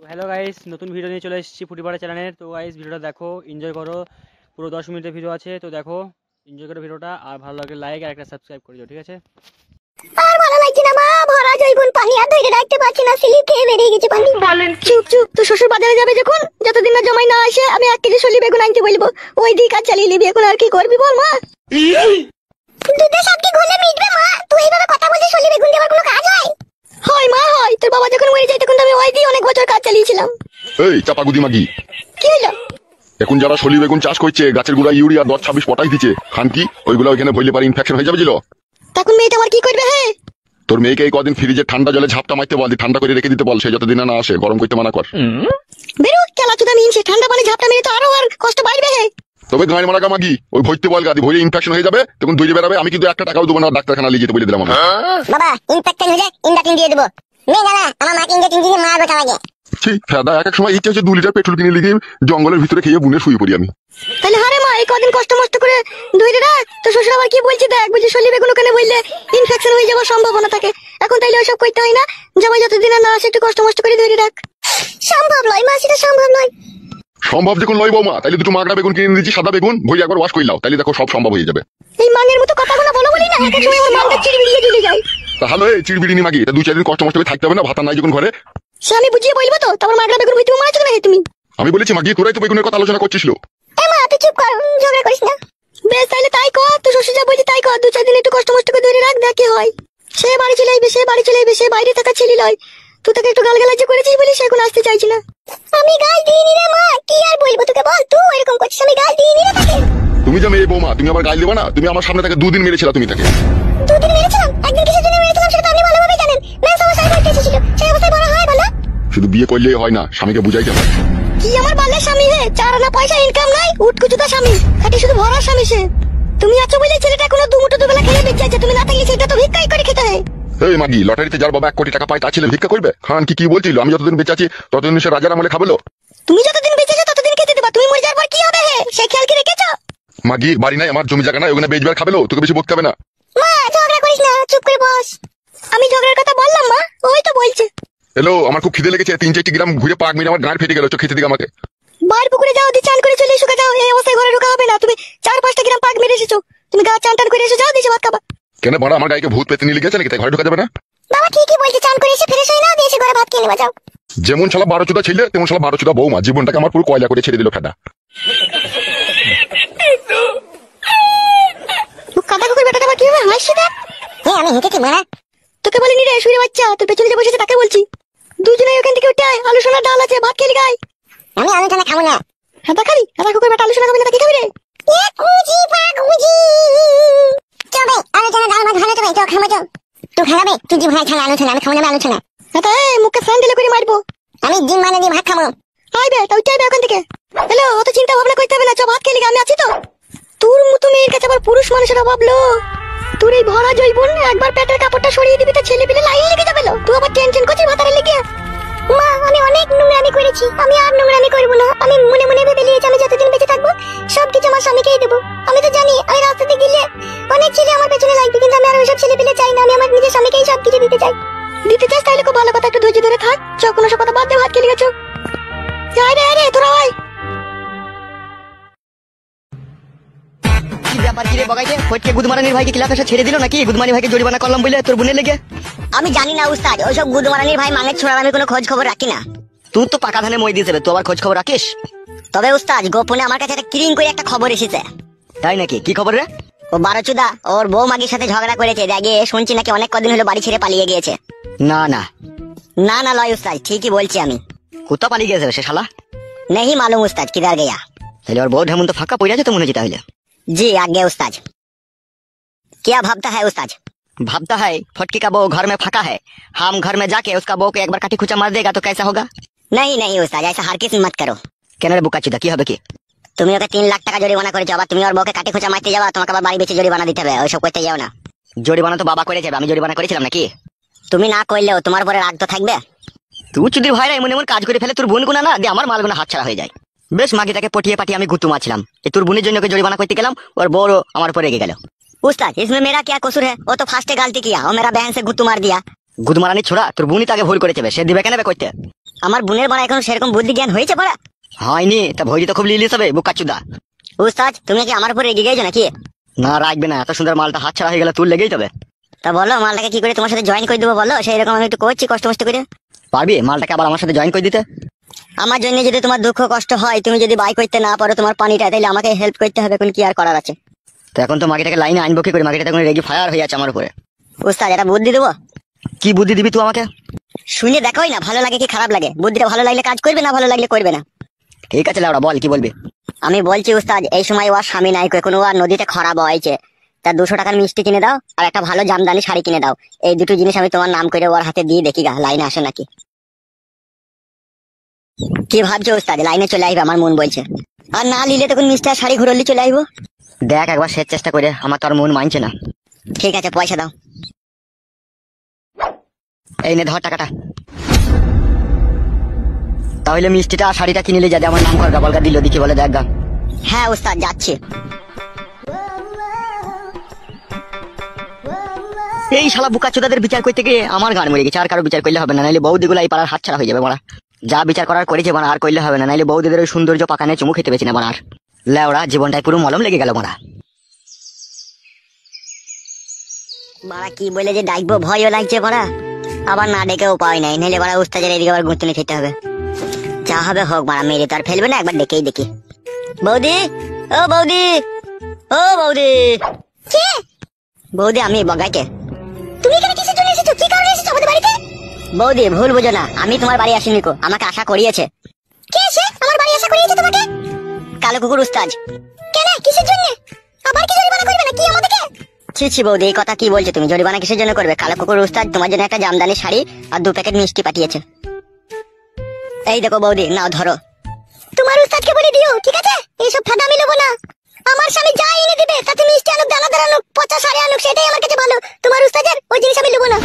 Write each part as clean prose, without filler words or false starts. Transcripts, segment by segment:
Hello guys, নতুন video নিয়ে চলে এসেছি ফুটিপাড়া চ্যানেলের। তো গাইস ভিডিওটা দেখো, এনজয় করো। পুরো 10 মিনিটের ভিডিও আছে, তো দেখো, এনজয় করো ভিডিওটা। আর ভালো লাগলে লাইক আর একটা সাবস্ক্রাইব করে দিও, ঠিক আছে? আর ভালো লাগছে না মা, ভরা জৈবন পানি আর ধরে রাখতে পারছি না, স্লিপ খেয়ে বেরিয়ে গেছে পানি। বলেন চুপ চুপ, তো শ্বশুর বাজারে যাবে যখন, যতদিন না জমাই না আসে আমি 1 কেজি সলি বেগুন আনতে বলবো। ওই দিক আর চালিয়ে নিবি, এখন আর কি করবি বল মা? দুধে সব কি ঘোলে মিটবে মা? তুই এইভাবে কথা বলছিস, সলি বেগুন দিয়ে আবার কোনো কাজ হয়? হয় মা হয়, তোর বাবা যখন মরে যায় তখন তো আমি ওই দিয়ে অনেক বছর কাজ চালিয়েছিলাম। এই চাপাগুদি মাগি, কি হলো? এখন যারা সলি বেগুন চাষ করছে গাছের গোড়ায় ইউরিয়া 10-26 পটাশ দিচ্ছে, খান কি ওইগুলো ওইখানে ভইলে পারে ইনফেকশন হয়ে যাবে। তখন মেয়েটা আমার কি করবে? হ্যাঁ, তোর মেয়েকে এই কদিন ফ্রিজে ঠান্ডা জলে ঝাপটা মারতে বল, ঠান্ডা করে রেখে দিতে বল, সে যতদিন না আসে গরম করতে মানা কর। বেরো খেলা চুদা মিনছে, ঠান্ডা পানি ঝাপটা মেরে তো আরো আর কষ্ট বাড়বে। হে তবে গাঁয়ের মারা মাগি ওই ভইতে বল, গাদি ভইলে ইনফেকশন হয়ে যাবে, তখন দৌড়ে বেরাবে। আমি কিন্তু 1 টাকাও দেবো না, ডাক্তারখানা নিয়ে যেতে বলে দিলাম। বাবা ইনফেকশন হলে ইনজেকশন দিয়ে দেবো। মেয়ে না আমার মাকে ইনজেকশন দিয়ে মারবে তাহলে। ঠিক ফেদা, এক সময় ইচ্ছে হচ্ছে 2 লিটার পেট্রোল কিনে লিখে জঙ্গলের ভিতরে খেয়ে বুনে শুয়ে পড়ি আমি। তাহলে হারে মা, এই কদিন কষ্ট মষ্ট করে ধরে রাখ। তো শ্বশুর আবার কি বলছে দেখ, বুঝি সলি বেগুন ওখানে বললে ইনফেকশন হয়ে যাওয়ার সম্ভাবনা থাকে। এখন তাইলে ওসব করতে হয় না, জামাই যতদিন না আসে একটু কষ্ট মষ্ট করে ধরে রাখ। সম্ভব নয় মা, সেটা সম্ভব নয়। সম্ভব যখন লয় বৌমা, তাহলে 2 মাগড়া বেগুন কিনে দিচ্ছি, সাদা বেগুন ভই একবার ওয়াশ করে লাও, তাহলে দেখো সব সম্ভব হয়ে যাবে। এই মানের মতো কথাগুলো বলো বলি না, এক এক সময় আমার মানটা চিড়বিড়িয়ে চলে যায়। তাহলে এই চিড়বিড়ি মাগি, এটা 2-4 দিন কষ্ট মষ্ট করে থাকতে হবে না, ভাতা নাই যখন ঘরে। সে আমি বুঝিয়ে বলবো তো, তোমার মাগড়া বেগুন হইতে মারছো না তুমি? আমি বলেছি মাগি, তোরাই তো বেগুনের কথা আলোচনা করছিস। এ মা তুই চুপ কর, ঝগড়া করিস না। বেশ তাহলে তাই কর, তুই শ্বশুর যা বলছি তাই কর। 2-4 দিন একটু কষ্ট মষ্ট করে ধরে রাখ, দেখ কি হয়। সে বাড়ি চলে আসবে, সে বাড়ি চলে আসবে, সে বাইরে থাকা ছেলে লয়। তুই তাকে একটু গালগালাজ করেছিস বলি সে এখন আসতে চাইছি না। আমি গাল দিইনি রে মা, কি আর বলবো তোকে বল, তুই এরকম করছিস। আমি গাল দিইনি রে তাকে। তুমি যে মেয়ে বৌমা, তুমি আবার গাল দেবা না? তুমি আমার সামনে তাকে 2 দিন মেরেছিলা, তুমি তাকে 2 দিন মেরেছিলাম? একদিন কিসের জন্য মেরেছিলাম সেটা আপনি ভালোভাবে জানেন। মেয়ে সমস্যায় পড়তে এসেছিল, সেই অবস্থায় বড় হয় বলো? শুধু বিয়ে করলেই হয় না, স্বামীকে বুঝাইতে হয়। কি আমার বালের স্বামী হে, 4 আনা পয়সা ইনকাম নাই, উটকুচুদা স্বামী, খাটি শুধু ভরার স্বামী সে। তুমি আছো বলে ছেলেটা কোনো দুমুঠো দুবেলা খেয়ে বেঁচে আছে, তুমি না থাকলে সেটা তো ভিক্ষাই করে খেতে হয়। এই মাগি, লটারিতে যার বাবা 1 কোটি টাকা পায় তার ছেলে ভিক্ষা করবে? খান কি বলছিল? আমি যতদিন বেঁচে আছি ততদিন সে রাজার আমলে খাবেলো। তুমি যতদিন বেঁচে আছো ততদিন খেতে দেবা, তুমি মরে যাওয়ার পর কি হবে হে সে খেয়াল কি রেখেছো? মাগি, বাড়ি নাই আমার, জমি জায়গা নাই, ওখানে বেচবার খাবেলো, তোকে বেশি বকতে হবে না। মা ঝগড়া করিস না, চুপ করে বস। আমি ঝগড়ার কথা বললাম মা, ওই তো বলছে। হ্যালো, আমার খুব খিদে লেগেছে, 3-4 গ্রাম ঘুরে পাক মেরে আমার গাঁট ফেটে গেল, খেতে দিকে আমাকে। বার পুকুরে যাও, দি চান করে চলে এসো যাও। এই অবস্থায় ঘরে ঢোকা হবে না, তুমি 4-5টা গ্রাম পাক মেরে এসেছো, তুমি গা চান টান করে এসো যাও, দিছে ভাত খাবা। কেন বড় আমার গায়ে ভূত পেতে নিয়ে গেছে নাকি, তাই ঘরে ঢোকা যাবে না? বাবা ঠিকই বলছে, চান করে এসে ফ্রেশ হয়ে না দিয়ে এসে ঘরে ভাত খেয়ে নেবা যাও। যেমন শালা 12 চুদা ছেলে তেমন শালা 12 চুদা বৌমা, জীবনটাকে আমার পুরো কয়লা করে ছেড়ে দিল ফেদা। কাদা কুকুর বেটাটা আবার কিভাবে হাসছে দেখ। হ্যাঁ আমি হেঁটেছি মারা। তোকে বলিনি রে শুয়ে বাচ্চা, তোর পেছনে যে বসেছে তাকে বলছি। দুজনে ওখান থেকে উঠে আয়, আলু সোনার ডাল আছে, ভাত খেয়ে গায়। আমি আলু সোনা খাবো না। হ্যাঁ খাবি? কাদা কুকুর বেটা আলু সোনা খাবি না, কি খাবি রে? খুঁজি খুঁজি চবে আলু সোনা ডাল ভাত ভালো চবে, চো খাবো চো। তুই খাবে? তুই জিম ভাই খানা আলু সোনা, আমি খাবো না আলু সোনা। হ্যাঁ এই মুখে স্যান্ডেল করে মারবো। আমি জিম মানে দিয়ে ভাত খাবো। আইবে তাই উঠে আইবে ওখান থেকে। হ্যালো, অত চিন্তা ভাবনা করতে হবে না, চো ভাত খেয়ে আমি আছি তো। তোর মতো মেয়ের কাছে আবার পুরুষ মানুষের অভাব লো। তোর এই ভরা জৈবন একবার পেটের কাপড়টা সরিয়ে দিবি তো ছেলে পেলে লাইন লেগে যাবে। তুই আবার টেনশন করছিস ভাতারে লেগে। মা আমি অনেক নোংরামি করেছি, আমি আর নোংরামি করবো না। আমি মনে মনে ভেবে নিয়েছি আমি যতদিন বেঁচে থাকবো সবকিছু আমার স্বামীকেই দেবো। আমি তো জানি আমি রাস্তাতে গেলে অনেক ছেলে আমার পেছনে লাগবে, কিন্তু আমি আর ওইসব ছেলে পেলে চাই না। আমি আমার নিজের স্বামীকেই সবকিছু দিতে চাই। দিতে চাস তাহলে খুব ভালো কথা, একটু ধৈর্য ধরে থাক। চোখ কোনো সব কথা বাদ দিয়ে ভাত খেলে গেছো। যাই রে রে তোরা ভাই। কি ব্যাপার, কি রে বগাইছে? ফটকে গুদমারানির ভাইকে ক্লাস আসা ছেড়ে দিল নাকি? গুদমানি ভাইকে জরিমানা করলাম বলে তোর বোনের লেগে? আমি জানি না উস্তাদ, ওইসব গুদমারানির ভাই মাঙের ছোড়ার আমি কোনো খোঁজ খবর রাখি না। তুই তো পাকা ধানে মই দিয়ে দেবে, তুই আবার খোঁজ খবর রাখিস? তবে উস্তাদ গোপনে আমার কাছে একটা কিরিং করে একটা খবর এসেছে। তাই নাকি? কি খবর রে? ও বারোচুদা ওর বউ মাগির সাথে ঝগড়া করেছে, দেখে শুনছি নাকি অনেক কদিন হলো বাড়ি ছেড়ে পালিয়ে গিয়েছে। না না না না লয় উস্তাদ, ঠিকই বলছি আমি। কোথা পালিয়ে গেছে সে শালা? नहीं मालूम उस्ताद किधर गया। তাহলে ওর বউ ঢেমন তো ফাঁকা পড়ে আছে তো মনে হচ্ছে তাহলে। जी आगे उस्ताद। क्या भाबता है उस्ताद? भाबता है फटकी का बहू घर में फाका है, हम घर में जाके उसका बहू को एक बार काटी खुचा मार देगा तो कैसा होगा? नहीं नहीं उस्ताद, ऐसा हर किसी मत करो। কেন রে বুকাচুদা, কি হবে কি? তুমি ওকে 3 লাখ টাকা জরিমানা করেছো, আবার তুমি ওর বউকে কাটি খুঁচা মারতে যাবা, তোমাকে আবার বাড়ি বেচে জরিমানা দিতে হবে, ওইসব করতে যাও না। জরিমানা তো বাবা করে যাবে, আমি জরিমানা করেছিলাম নাকি? তুমি না করলেও তোমার উপরে রাগ তো থাকবে। তুই চুদির ভাইরা এমন এমন কাজ করে ফেলে তোর বোন গুনা না দিয়ে আমার মাল গুনা হাতছাড়া হয়ে যায়। বেশ মাগিটাকে পটিয়ে পাঠিয়ে আমি গুতু মারছিলাম, এই তোর বোনের জন্য জরিমানা করতে গেলাম, ওর বড় আমার উপরে রেগে গেল। उस्ताद इसमें मेरा क्या कसूर है? वो तो फास्ट गलती किया और मेरा बहन से गुत्तू मार दिया। গুদমারানি ছোড়া, তোর বোনই তো আগে ভুল করেছে, সে দিবে কেন করতে? আমার বোনের বাড়া এখন সেরকম বুদ্ধি জ্ঞান হয়েছে বাড়া? হয়নি তা ভৈরি তো খুব লিলিস হবে বুকাচুদা। উস্তাদ তুমি কি আমার উপর রেগে গেছো নাকি? না রাখবে না, এত সুন্দর মালটা হাতছাড়া হয়ে গেলে তুই লেগেই তবে। তা বলো মালটাকে কি করে তোমার সাথে জয়েন করে দেবো বলো, সেই রকম আমি একটু করছি কষ্ট মষ্ট করে। পারবি মালটাকে আবার আমার সাথে জয়েন করে দিতে? আমার জন্য যদি তোমার দুঃখ কষ্ট হয়, তুমি যদি বাই করতে না পারো তোমার পানিটা, তাহলে আমাকে হেল্প করতে হবে, এখন কি আর করার আছে। তো এখন তো মাগিটাকে লাইনে আনবো কি করে? মাগিটা এখন রেগি ফায়ার হয়ে আছে আমার উপরে। উস্তাদ এটা বুদ্ধি দেবো? কি বুদ্ধি দিবি তুই আমাকে? শুনে দেখোই না ভালো লাগে কি খারাপ লাগে, বুদ্ধিটা ভালো লাগলে কাজ করবে, না ভালো লাগলে করবে না। ঠিক আছে লাউড়া বল কি বলবি। আমি বলছি উস্তাদ, এই সময় ওর স্বামী নাই, এখন ও আর নদীতে খরা বইছে, তা 200 টাকার মিষ্টি কিনে দাও আর একটা ভালো জামদানি শাড়ি কিনে দাও। এই দুটো জিনিস আমি তোমার নাম করে ওর হাতে দিয়ে দেখি গা লাইনে আসে নাকি। কি ভাবছো উস্তাদ? লাইনে চলে আসবে আমার মন বলছে। আর না নিলে তখন মিষ্টি আর শাড়ি ঘুরলি চলে আসবো। দেখ একবার শেষ চেষ্টা করে, আমার তো আর মন মানছে না। ঠিক আছে পয়সা দাও। এই নে ধর টাকাটা। তাহলে মিষ্টিটা আর শাড়িটা কিনে নিয়ে যাতে আমার নাম কর বলগা দিল দেখি বলে দেখ গা। হ্যাঁ উস্তাদ যাচ্ছে। এই শালা বুকাচোদাদের বিচার করতে গিয়ে আমার গান মরে গেছে। আর কারো বিচার করলে হবে না, নাইলে বৌদিগুলো এই পাড়ার হাতছাড়া হয়ে যাবে মারা। যা বিচার করার করেছে মারা, আর করলে হবে না, নাইলে বৌদিদের ওই সৌন্দর্য পাকানে চুমু খেতে পেয়েছি না মারা। আর লেওড়া জীবনটাই পুরো মলম লেগে গেল মারা। বাড়া কি বলে যে ডাকবো ভয়ও লাগছে বাড়া, আবার না ডেকেও উপায় নাই, নাইলে বাড়া উস্তাদের এদিকে আবার গুঁতুনি খেতে হবে। যা হবে হোক বাড়া, মেরে তো আর ফেলবে না, একবার ডেকেই দেখি। বৌদি, ও বৌদি, ও বৌদি। কে? বৌদি আমি বগাইকে। তুমি এখানে কিসের জন্য এসেছো? কি কারণে এসেছো আমাদের বাড়িতে? বৌদি ভুল বুঝো না, আমি তোমার বাড়ি আসিনি কো, আমাকে আশা করিয়েছে। কে সে আমার বাড়ি আশা করিয়েছে তোমাকে? কালো কুকুর উস্তাদ। কেন কিসের জন্য? আবার কি জরিমানা করবে নাকি আমাদেরকে? ছি ছি বৌদি, এই কথা কি বলছো তুমি? জরিমানা কিসের জন্য করবে? কালো কুকুর উস্তাদ তোমার জন্য একটা জামদানি শাড়ি আর 2 প্যাকেট মিষ্টি পাঠিয়েছে। এই দেখো বৌদি, নাও ধরো। তোমার উস্তাদকে বলে দিও ঠিক আছে, এইসব ফাঁদা আমি নেবো না। আমার স্বামী যা এনে দিবে তাতে মিষ্টি আনুক, দানাদার আনুক, পচা শাড়ি আনুক, সেটাই আমার কাছে ভালো। তোমার উস্তাদের ওই জিনিস আমি নেবো না।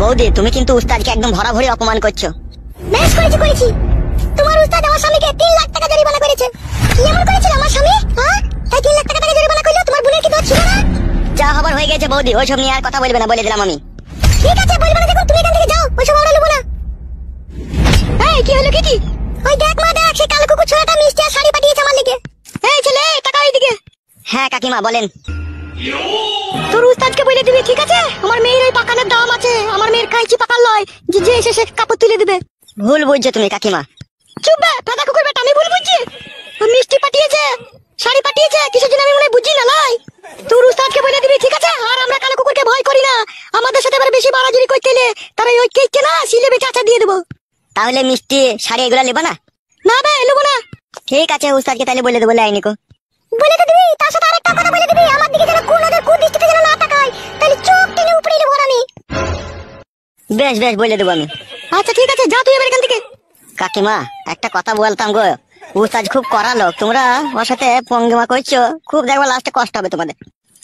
বৌদি তুমি কিন্তু উস্তাদকে একদম ভরাভরি অপমান করছো। বেশ করেছি। তোমার উস্তাদ আমার স্বামীকে 3 লাখ টাকা জরিমানা করেছে। কি এমন করেছিল আমার স্বামী? হ্যাঁ, তাই 3 লাখ টাকা জরিমানা করলো। তোমার বোনের কি দোষ ছিল না? যা হবার হয়ে গেছে বৌদি, ওইসব নিয়ে আর কথা বলবে না, বলে দিলাম আমি। ঠিক আছে বলবো না, দেখো তুমি এখান থেকে যাও, ওইসব আমরা নেবো না। এই কি হলো কি? ওই দেখ মা দেখ, সেই কালো কুকুর ছোড়াটা মিষ্টি আর শাড়ি পাঠিয়েছে আমার লিগে। এই ছেলে টাকা এইদিকে। হ্যাঁ কাকিমা বলেন। তোর উস্তাদকে বলে দিবি ঠিক আছে, আমার মেয়ের ওই পাকানের দাম আছে, আমার মেয়ের কাইচি পাকার লয়, যে এসে সে কাপড় তুলে দিবে। ভুল বুঝছো তুমি কাকিমা। চুপ বে ফাদা কুকুর বেটা, আমি ভুল বুঝছি? মিষ্টি পাঠিয়েছে, শাড়ি পাঠিয়েছে, কিসের জন্য আমি মনে বুঝি না লাই। তোর উস্তাদকে বলে দিবি ঠিক আছে, আর আমরা কালো কুকুরকে ভয় করি না, আমাদের সাথে এবার বেশি বাড়াজুরি করতে এলে তারা ওই কেককে না সিলে বেচে আচা দিয়ে দেবো। তাহলে মিষ্টি শাড়ি এগুলা নেবো না? না বে নেবো না। ঠিক আছে উস্তাদকে তাহলে বলে দেবো লাইনিকো। বলে তো দিবি, তার সাথে আরেকটা কথা বলে দিবি, আমার দিকে যেন কোন নজর কোন দৃষ্টিতে যেন না তাকায়, তাহলে চোখ টেনে উপরে নেবো আমি। বেশ বেশ বলে দেবো আমি। আচ্ছা ঠিক আছে, যা তুই এবার এখান থেকে। কাকিমা একটা কথা বলতাম গো, উস্তাদ খুব কড়া লোক, তোমরা ওর সাথে পঙ্গিমা করছো, খুব দেখবা লাস্টে কষ্ট হবে তোমাদের।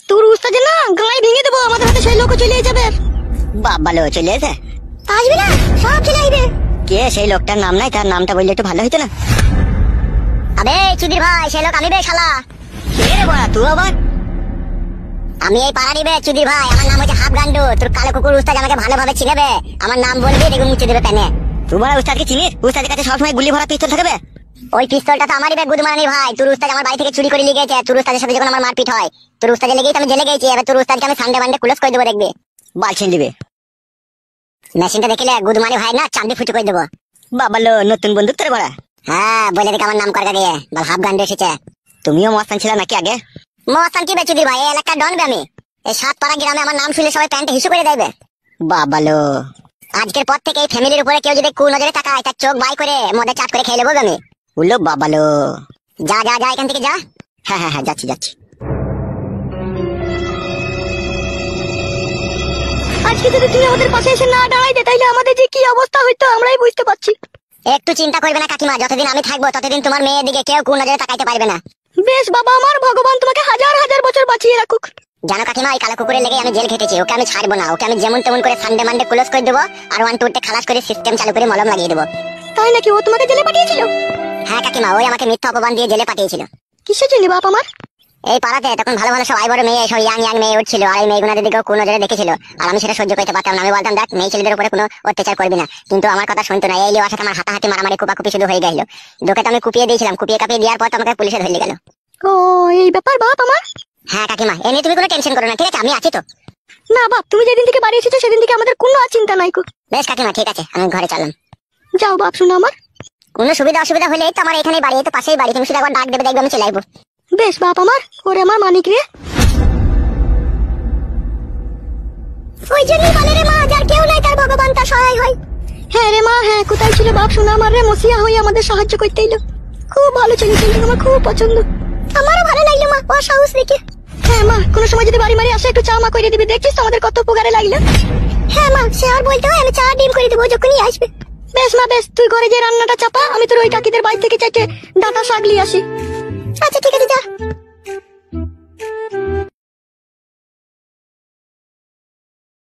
তোর উস্তাদের না গায়ে ভেঙে দেবো, আমাদের হাতে সেই লোক চলে যাবে। বাবা লো চলে এসে আসবি না, সব চলে আসবে। কে সেই লোকটার নাম নাই, তার নামটা বললে একটু ভালো হইতো না? আবে চুদির ভাই, সেই লোক আমি বে শালা। কে রে বড়া তুই আবার? আমি এই পাড়ারই বে চুদির ভাই, আমার নাম হচ্ছে হাফ গান্ডু। তোর কালো কুকুর উস্তাদ আমাকে ভালোভাবে চিনেবে, আমার নাম বলবি দেখুন মুছে দেবে প্যানে। তোমার উস্তাদকে চিনিস? উস্তাদের কাছে সবসময় গুলি ভরা পিস্তল থাকবে। ওই পিস্তলটা তো আমারই বে গুদমানি ভাই, তোর উস্তাদ আমার বাড়ি থেকে চুরি করে নিয়ে গেছে। তোর উস্তাদের সাথে যখন আমার মারপিট হয়, তোর উস্তাদের লেগেই তো আমি জেলে গেছি। এবার তোর উস্তাদকে আমি সানডে মানডে ক্লোজ করে দেবো, দেখবি বালছিন দিবে। মেশিনটা দেখলে গুদমানি ভাই না চাঁদি ফুটে করে দেবো। বাবা লো নতুন বন্দুক তোর বড়া? হ্যাঁ বলে দেখ আমার নাম কর গিয়ে, বল হাফ গান্ডু এসেছে। তুমিও মস্তান ছিল নাকি আগে? মস্তান কি বেচুদি ভাই, এই এলাকার ডন বে আমি। এই 7 পাড়া গ্রামে আমার নাম শুনলে সবাই প্যান্টে হিসু করে দেবে। বাবা লো আজকের পর থেকে এই ফ্যামিলির উপরে কেউ যদি কোন নজরে তাকায়, তার চোখ বাই করে মদে চাট করে খেয়ে নেবো আমি। উল্লো বাবা লো, যা যা যা এখান থেকে যা। হ্যাঁ হ্যাঁ হ্যাঁ যাচ্ছি যাচ্ছি। আজকে যদি তুই আমাদের পাশে এসে না দাঁড়াইতে, তাইলে আমাদের যে কি অবস্থা হইতো আমরাই বুঝতে পারছি। একটু চিন্তা করবে না কাকিমা, যতদিন আমি থাকবো ততদিন তোমার মেয়ের দিকে কেউ কোন নজরে তাকাইতে পারবে না। বেশ বাবা আমার, ভগবান তোমাকে হাজার হাজার বছর বাঁচিয়ে রাখুক। জানো কাকিমা, এই কালো কুকুরের লেগে আমি জেল খেটেছি, ওকে আমি ছাড়বো না। ওকে আমি যেমন তেমন করে সানডে মানডে ক্লোজ করে দেবো, আর 1 2 খালাস করে সিস্টেম চালু করে মলম লাগিয়ে দেবো। তাই নাকি? ও তোমাকে জেলে পাঠিয়েছিল? হ্যাঁ কাকিমা, ওই আমাকে মিথ্যা অপমান দিয়ে জেলে পাঠিয়েছিল। কিসের জন্য বাপ আমার? এই পাড়াতে তখন ভালো ভালো সব বড় মেয়ে সব ইয়াং ইয়াং মেয়ে উঠছিল, আর এই মেয়েগুলোদের দিকেও কোনো নজরে দেখেছিল, আর আমি সেটা সহ্য করতে পারতাম না। আমি বলতাম দেখ মেয়ে ছেলেদের উপরে কোনো অত্যাচার করবি না, কিন্তু আমার কথা শুনতো না। এই লিওয়ার সাথে আমার হাতাহাতি মারামারি কুপাকুপি শুধু হয়ে গেল। তোকে তো আমি কুপিয়ে দিয়েছিলাম, কুপিয়ে কাপিয়ে দেওয়ার পর তো আমাকে পুলিশে ধরে গেল। ও এই ব্যাপার বাপ আমার। হ্যাঁ কাকিমা, এ নিয়ে তুমি কোনো টেনশন করো না, ঠিক আছে? আমি আছি তো। না বাপ, তুমি যেদিন থেকে বাড়ি এসেছো সেদিন থেকে আমাদের কোনো চিন্তা নাই কো। বেশ কাকিমা, ঠিক আছে, আমি ঘরে চললাম। যাও বাপ শোনো আমার। কোনো সুবিধা অসুবিধা হলে তো আমার এখানেই বাড়ি, তো পাশেই বাড়ি, তুমি শুধু একবার ডাক দেবে, দেখবে আমি চলে আসবো। বেশ বাপ আমার। ওরে আমার মানিক রে। ওই জন্যই বলে রে মা, যার কেউ নাই তার ভগবান তার সহায় হয়। হ্যাঁ রে মা, হ্যাঁ কোথায় ছিল বাপ শোনা আমার রে, মসিয়া হয়ে আমাদের সাহায্য করতে এলো। খুব ভালো ছেলে, ছেলেটা আমার খুব পছন্দ। আমারও ভালো লাগলো মা, ও সাহস দেখে। হ্যাঁ মা, কোনো সময় যদি বাড়ি মারি আসে একটু চা মা করে দিবি, দেখছিস তো আমাদের কত উপকারে লাগলো। হ্যাঁ মা, সে আর বলতে হয়, আমি চা ডিম করে দেবো যখনই আসবে। বেশ মা বেশ, তুই ঘরে যে রান্নাটা চাপা, আমি তোর ওই কাকিদের বাড়ি থেকে চাইতে ডাটা শাক নিয়ে আসি। আচ্ছা ঠিক আছে, যা।